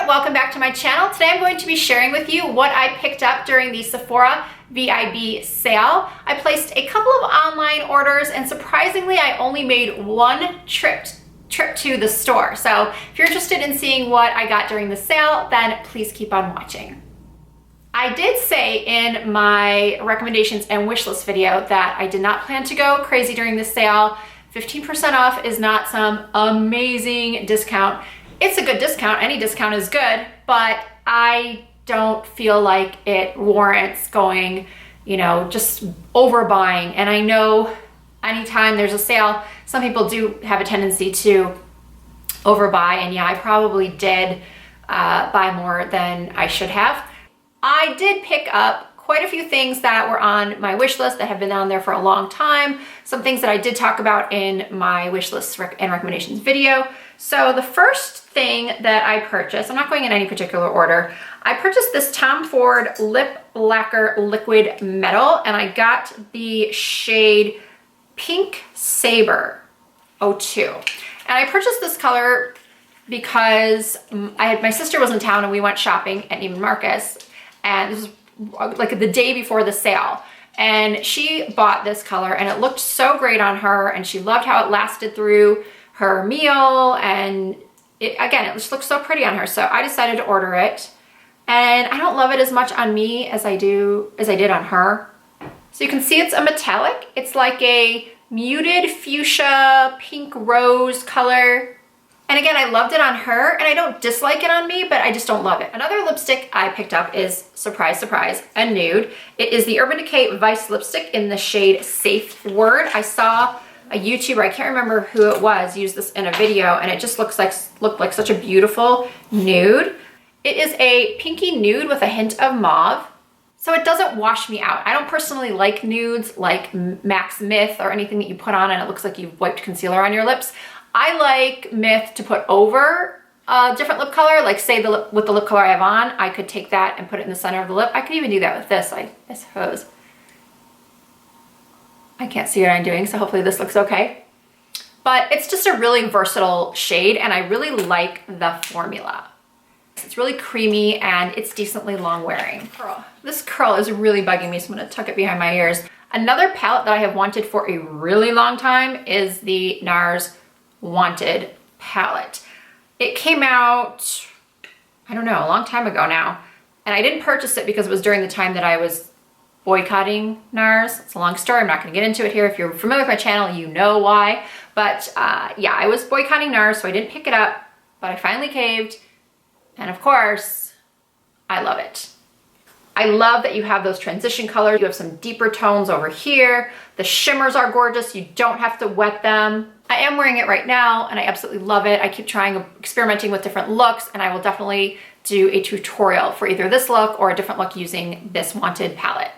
there, welcome back to my channel. Today I'm going to be sharing with you what I picked up during the Sephora VIB sale. I placed a couple of online orders and surprisingly I only made one trip to the store. So if you're interested in seeing what I got during the sale, then please keep on watching. I did say in my recommendations and wish list video that I did not plan to go crazy during the sale. 15% off is not some amazing discount. It's a good discount, any discount is good, but I don't feel like it warrants going, you know, just overbuying. And I know anytime there's a sale, some people do have a tendency to overbuy, and yeah, I probably did buy more than I should have. I did pick up quite a few things that were on my wish list that have been on there for a long time. Some things that I did talk about in my wish list and recommendations video. So the first thing that I purchased, I'm not going in any particular order, I purchased this Tom Ford Lip Lacquer Liquid Metal, and I got the shade Pink Sabre 02. And I purchased this color because my sister was in town and we went shopping at Neiman Marcus, and this was like the day before the sale, and she bought this color and it looked so great on her and she loved how it lasted through her meal, and it just looked so pretty on her. So I decided to order it, and I don't love it as much on me as I did on her. So you can see it's a metallic. It's like a muted fuchsia pink rose color. And again, I loved it on her, and I don't dislike it on me, but I just don't love it. Another lipstick I picked up is, surprise, surprise, a nude. It is the Urban Decay Vice lipstick in the shade Safe Word. I saw a YouTuber, I can't remember who it was, use this in a video, and it just looked like such a beautiful nude. It is a pinky nude with a hint of mauve, so it doesn't wash me out. I don't personally like nudes like Max Myth or anything that you put on and it looks like you've wiped concealer on your lips. I like Myth to put over a different lip color, like say with the lip color I have on, I could take that and put it in the center of the lip. I could even do that with this, I suppose. I can't see what I'm doing, so hopefully this looks okay. But it's just a really versatile shade, and I really like the formula. It's really creamy and it's decently long wearing. This curl is really bugging me, so I'm gonna tuck it behind my ears. Another palette that I have wanted for a really long time is the NARS Wanted palette. It came out, I don't know, a long time ago now, and I didn't purchase it because it was during the time that I was boycotting NARS. It's a long story, I'm not gonna get into it here. If you're familiar with my channel, you know why. But yeah, I was boycotting NARS, so I didn't pick it up, but I finally caved, and of course, I love it. I love that you have those transition colors. You have some deeper tones over here. The shimmers are gorgeous. You don't have to wet them. I am wearing it right now and I absolutely love it. I keep experimenting with different looks, and I will definitely do a tutorial for either this look or a different look using this Wanted palette.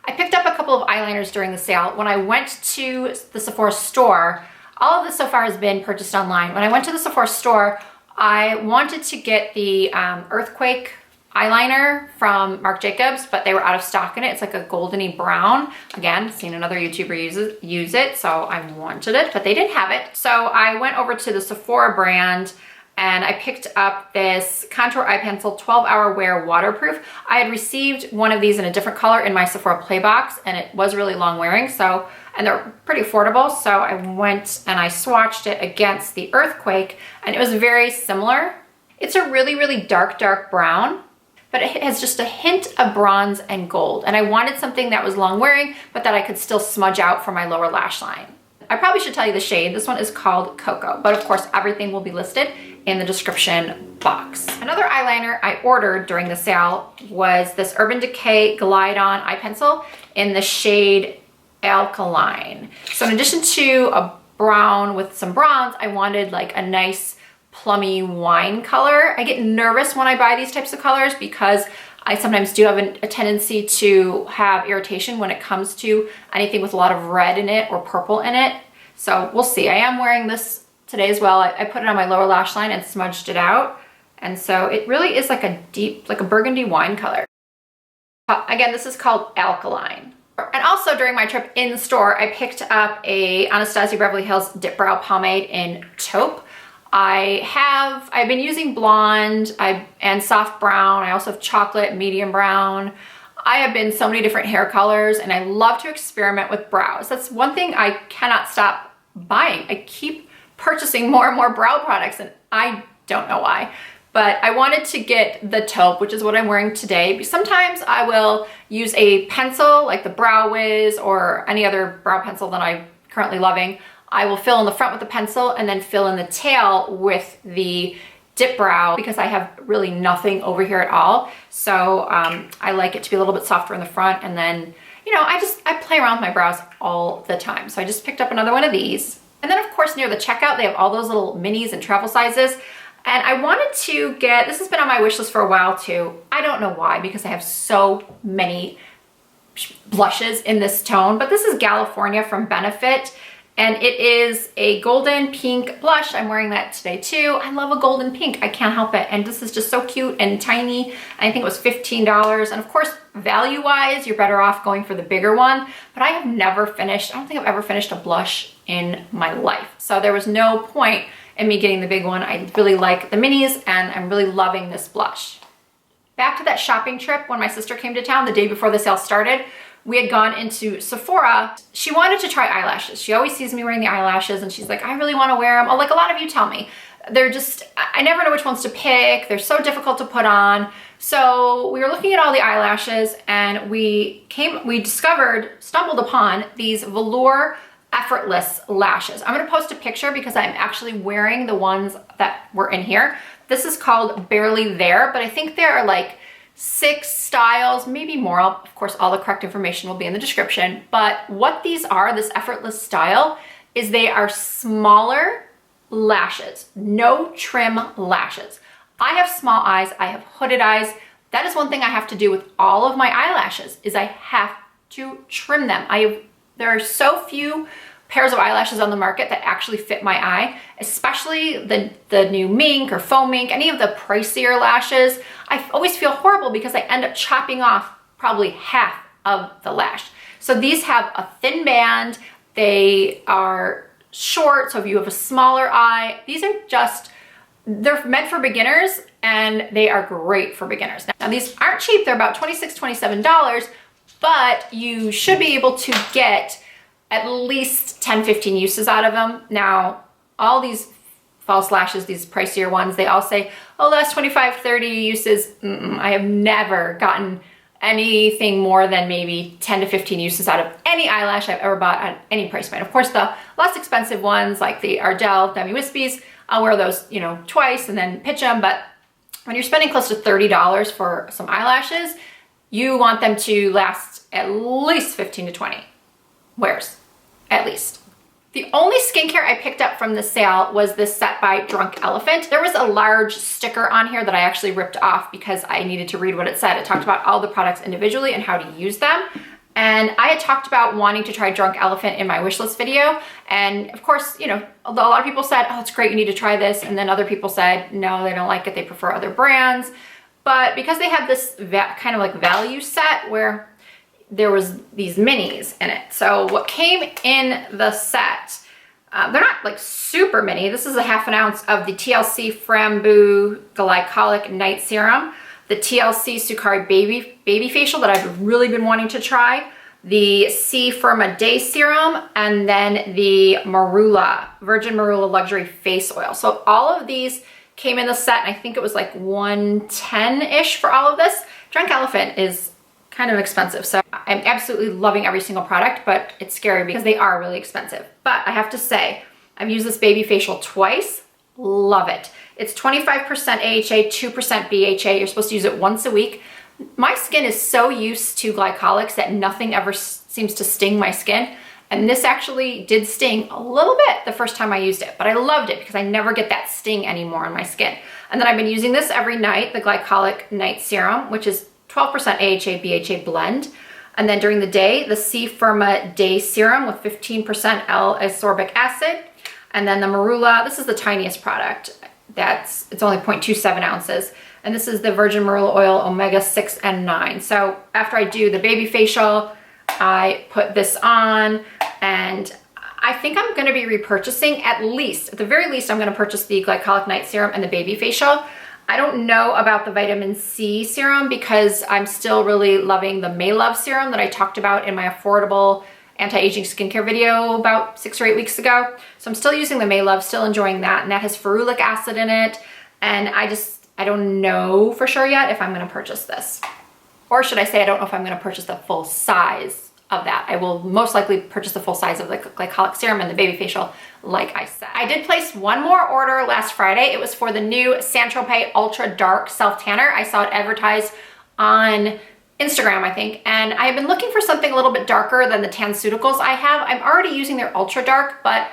I picked up a couple of eyeliners during the sale. When I went to the Sephora store, all of this so far has been purchased online. When I went to the Sephora store, I wanted to get the Earthquake eyeliner from Marc Jacobs, but they were out of stock in it. It's like a goldeny brown. Again, seen another YouTuber use it, so I wanted it, but they didn't have it. So I went over to the Sephora brand and I picked up this Contour Eye Pencil 12-Hour Wear Waterproof. I had received one of these in a different color in my Sephora Play box, and it was really long wearing, and they're pretty affordable, so I went and I swatched it against the Earthquake, and it was very similar. It's a really, really dark brown, but it has just a hint of bronze and gold. And I wanted something that was long wearing, but that I could still smudge out for my lower lash line. I probably should tell you the shade. This one is called Cocoa, but of course everything will be listed in the description box. Another eyeliner I ordered during the sale was this Urban Decay Glide On Eye Pencil in the shade Alkaline. So in addition to a brown with some bronze, I wanted like a nice plummy wine color. I get nervous when I buy these types of colors because I sometimes do have a tendency to have irritation when it comes to anything with a lot of red in it or purple in it. So we'll see. I am wearing this today as well. I put it on my lower lash line and smudged it out. And so it really is like a deep, like a burgundy wine color. Again, this is called Alkaline. And also during my trip in store, I picked up a Anastasia Beverly Hills Dipbrow pomade in Taupe. I've been using blonde and soft brown. I also have chocolate, medium brown. I have been so many different hair colors, and I love to experiment with brows. That's one thing I cannot stop buying. I keep purchasing more and more brow products, and I don't know why. But I wanted to get the taupe, which is what I'm wearing today. Sometimes I will use a pencil like the Brow Wiz or any other brow pencil that I'm currently loving. I will fill in the front with the pencil and then fill in the tail with the Dipbrow because I have really nothing over here at all. So I like it to be a little bit softer in the front, and then, you know, I play around with my brows all the time. So I just picked up another one of these. And then of course near the checkout, they have all those little minis and travel sizes. And I wanted to get, this has been on my wish list for a while too. I don't know why, because I have so many blushes in this tone, but this is Galifornia from Benefit. And it is a golden pink blush. I'm wearing that today too. I love a golden pink, I can't help it. And this is just so cute and tiny. I think it was $15. And of course, value-wise, you're better off going for the bigger one. But I have never finished, I don't think I've ever finished a blush in my life. So there was no point in me getting the big one. I really like the minis, and I'm really loving this blush. Back to that shopping trip when my sister came to town the day before the sale started. We had gone into Sephora. She wanted to try eyelashes. She always sees me wearing the eyelashes, and she's like, I really want to wear them. Oh, like a lot of you tell me. They're just, I never know which ones to pick. They're so difficult to put on. So we were looking at all the eyelashes, and we stumbled upon these Velour Effortless lashes. I'm gonna post a picture because I'm actually wearing the ones that were in here. This is called Barely There, but I think there are like 6 styles, maybe more. Of course, all the correct information will be in the description. But what these are, this Effortless style, is they are smaller lashes, no trim lashes. I have small eyes, I have hooded eyes. That is one thing I have to do with all of my eyelashes, is I have to trim them. There are so few pairs of eyelashes on the market that actually fit my eye, especially the new mink or faux mink, any of the pricier lashes. I always feel horrible because I end up chopping off probably half of the lash. So these have a thin band, they are short, so if you have a smaller eye, these are just, they're meant for beginners, and they are great for beginners. Now these aren't cheap, they're about $26, $27, but you should be able to get at least 10, 15 uses out of them. Now, all these false lashes, these pricier ones, they all say, oh, that's 25, 30 uses. I have never gotten anything more than maybe 10 to 15 uses out of any eyelash I've ever bought at any price point. Of course, the less expensive ones, like the Ardell Demi Wispies, I'll wear those, you know, twice and then pitch them. But when you're spending close to $30 for some eyelashes, you want them to last at least 15 to 20 wears, at least. The only skincare I picked up from the sale was this set by Drunk Elephant. There was a large sticker on here that I actually ripped off because I needed to read what it said. It talked about all the products individually and how to use them. And I had talked about wanting to try Drunk Elephant in my wishlist video. And of course, you know, a lot of people said, oh, it's great, you need to try this. And then other people said, no, they don't like it, they prefer other brands. But because they had this kind of like value set where there was these minis in it. So what came in the set, they're not like super mini. This is a ½ ounce of the TLC Framboos Glycolic Night Serum, the TLC Sukari Baby Facial that I've really been wanting to try, the c-firma Day Serum, and then the Virgin Marula Luxury Face Oil. So all of these came in the set, and I think it was like $110-ish for all of this. Drunk Elephant is kind of expensive, so I'm absolutely loving every single product, but it's scary because they are really expensive. But I have to say, I've used this baby facial twice, love it. It's 25% AHA, 2% BHA. You're supposed to use it once a week. My skin is so used to glycolics that nothing ever seems to sting my skin. And this actually did sting a little bit the first time I used it, but I loved it because I never get that sting anymore on my skin. And then I've been using this every night, the Glycolic Night Serum, which is 12% AHA, BHA blend. And then during the day, the c-firma Day Serum with 15% L-ascorbic acid. And then the Marula, this is the tiniest product. It's only 0.27 ounces. And this is the Virgin Marula Oil Omega 6 and 9. So after I do the baby facial, I put this on, and I think I'm gonna be repurchasing at the very least, I'm gonna purchase the Glycolic Night Serum and the Baby Facial. I don't know about the vitamin C serum because I'm still really loving the May Love serum that I talked about in my affordable anti-aging skincare video about 6 or 8 weeks ago. So I'm still using the May Love, still enjoying that, and that has ferulic acid in it. And I don't know for sure yet if I'm gonna purchase this. Or should I say, I don't know if I'm gonna purchase the full size of that. I will most likely purchase the full size of the Glycolic Serum and the Baby Facial, like I said. I did place one more order last Friday. It was for the new Tropez Ultra Dark Self Tanner. I saw it advertised on Instagram, I think, and I've been looking for something a little bit darker than the Tanceuticals I have. I'm already using their Ultra Dark, but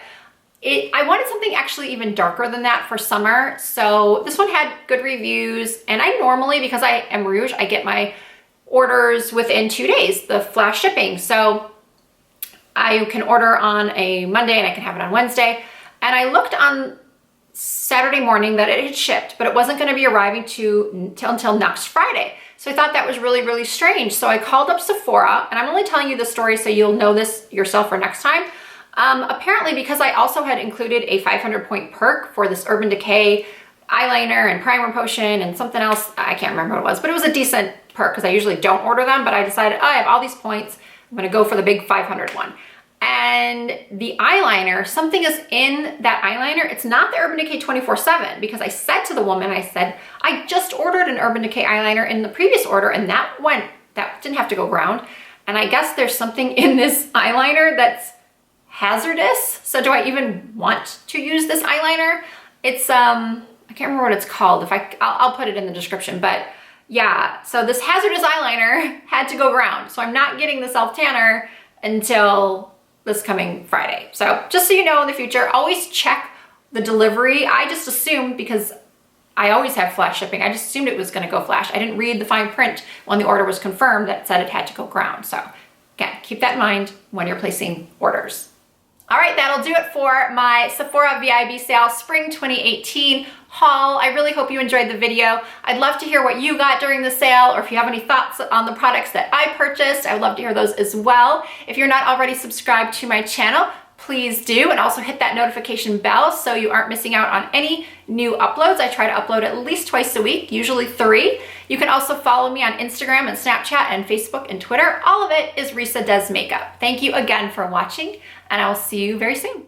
I wanted something actually even darker than that for summer. So this one had good reviews, and I normally, because I am Rouge, I get my orders within 2 days, the flash shipping. So I can order on a Monday and I can have it on Wednesday. And I looked on Saturday morning that it had shipped, but it wasn't going to be arriving until next Friday. So I thought that was really, really strange. So I called up Sephora, and I'm only telling you this story so you'll know this yourself for next time. Apparently, because I also had included a 500-point perk for this Urban Decay eyeliner and primer potion and something else, I can't remember what it was, but it was a decent perk because I usually don't order them, but I decided, oh, I have all these points, I'm gonna go for the big 500 one. And the eyeliner, something is in that eyeliner. It's not the Urban Decay 24/7, because I said to the woman, I said, I just ordered an Urban Decay eyeliner in the previous order and that didn't have to go ground. And I guess there's something in this eyeliner that's hazardous. So do I even want to use this eyeliner? It's, I can't remember what it's called. I'll put it in the description, but yeah. So this hazardous eyeliner had to go ground. So I'm not getting the self tanner until this coming Friday. So just so you know, in the future, always check the delivery. I just assumed, because I always have flash shipping, I just assumed it was gonna go flash. I didn't read the fine print when the order was confirmed that said it had to go ground. So again, keep that in mind when you're placing orders. All right, that'll do it for my Sephora VIB sale Spring 2018 haul. I really hope you enjoyed the video. I'd love to hear what you got during the sale, or if you have any thoughts on the products that I purchased, I would love to hear those as well. If you're not already subscribed to my channel, please do, and also hit that notification bell so you aren't missing out on any new uploads. I try to upload at least twice a week, usually 3. You can also follow me on Instagram and Snapchat and Facebook and Twitter. All of it is Risa Does Makeup. Thank you again for watching, and I will see you very soon.